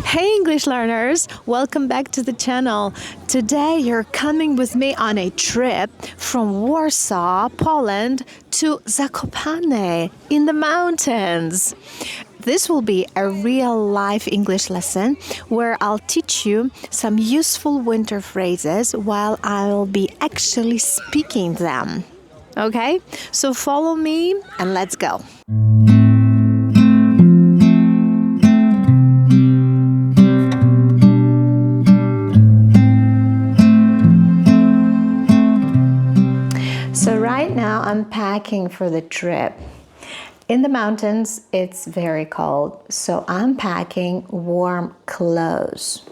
Hey English learners, welcome back to the channel. Today you're coming with me on a trip from Warsaw, Poland to Zakopane in the mountains. This will be a real-life English lesson where I'll teach you some useful winter phrases while I'll be actually speaking them. Okay? So follow me and let's go. So right now I'm packing for the trip. In the mountains, it's very cold, so I'm packing warm clothes.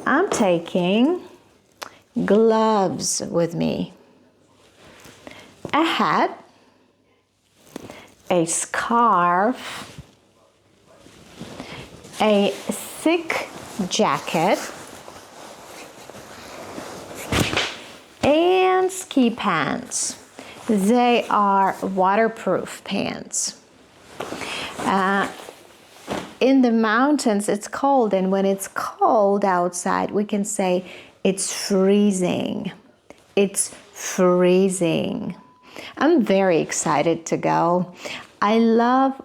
I'm taking gloves with me, a hat, a scarf, a thick jacket, and ski pants. They are waterproof pants. In the mountains, it's cold, and when it's cold outside, we can say it's freezing. It's freezing. I'm very excited to go. I love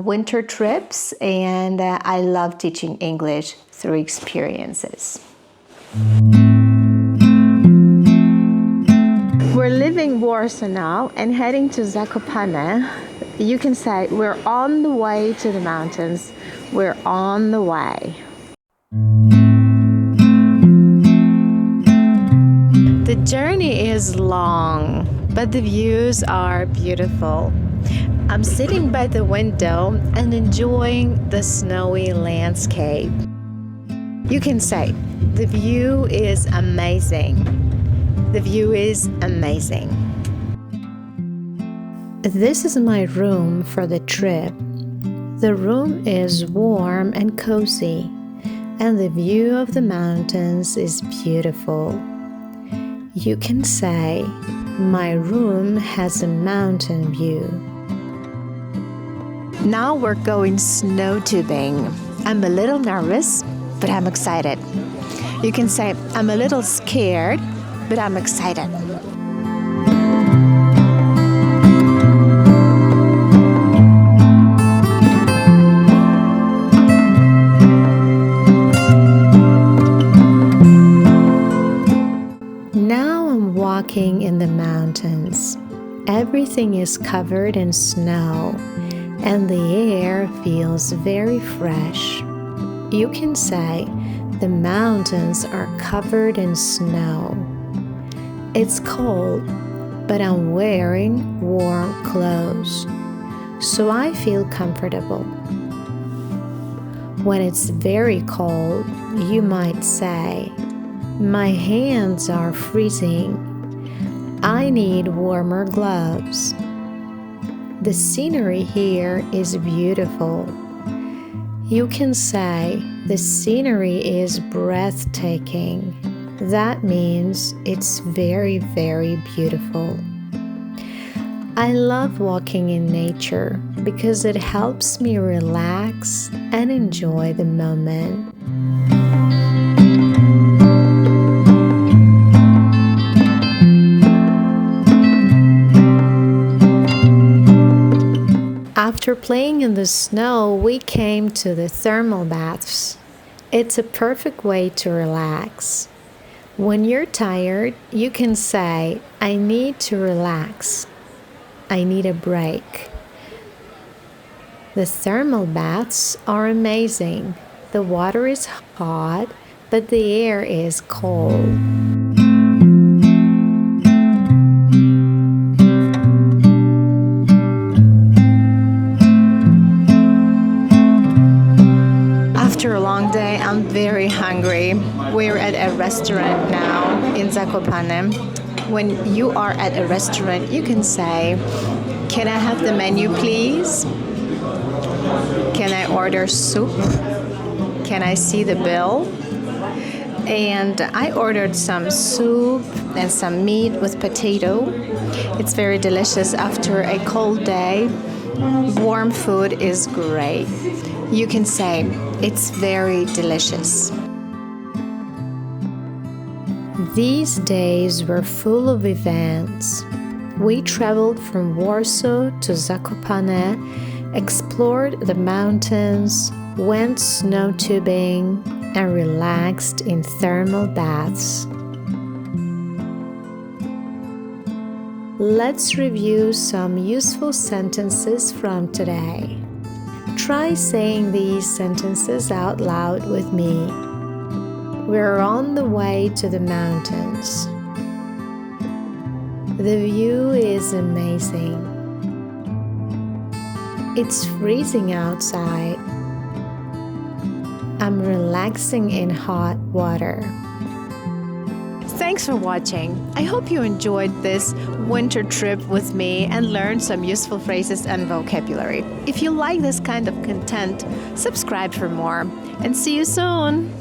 winter trips, and I love teaching English through experiences. We're leaving Warsaw now and heading to Zakopane. You can say we're on the way to the mountains. We're on the way. The journey is long, but the views are beautiful. I'm sitting by the window and enjoying the snowy landscape. You can say the view is amazing. The view is amazing. This is my room for the trip. The room is warm and cozy, and the view of the mountains is beautiful. You can say, my room has a mountain view. Now we're going snow tubing. I'm a little nervous, but I'm excited. You can say, I'm a little scared, but I'm excited. Now I'm walking in the mountains. Everything is covered in snow, and the air feels very fresh. You can say, the mountains are covered in snow. It's cold, but I'm wearing warm clothes, so I feel comfortable. When it's very cold, you might say, my hands are freezing. I need warmer gloves. The scenery here is beautiful. You can say, the scenery is breathtaking. That means it's very, very beautiful. I love walking in nature because it helps me relax and enjoy the moment. After playing in the snow, we came to the thermal baths. It's a perfect way to relax. When you're tired, you can say, I need to relax. I need a break. The thermal baths are amazing. The water is hot, but the air is cold. After a long day, I'm very hungry. We're at a restaurant now in Zakopane. When you are at a restaurant, you can say, can I have the menu, please? Can I order soup? Can I see the bill? And I ordered some soup and some meat with potato. It's very delicious after a cold day. Warm food is great. You can say, it's very delicious. These days were full of events. We traveled from Warsaw to Zakopane, explored the mountains, went snow tubing, and relaxed in thermal baths. Let's review some useful sentences from today. Try saying these sentences out loud with me. We're on the way to the mountains. The view is amazing. It's freezing outside. I'm relaxing in hot water. Thanks for watching. I hope you enjoyed this winter trip with me and learned some useful phrases and vocabulary. If you like this kind of content, subscribe for more and see you soon.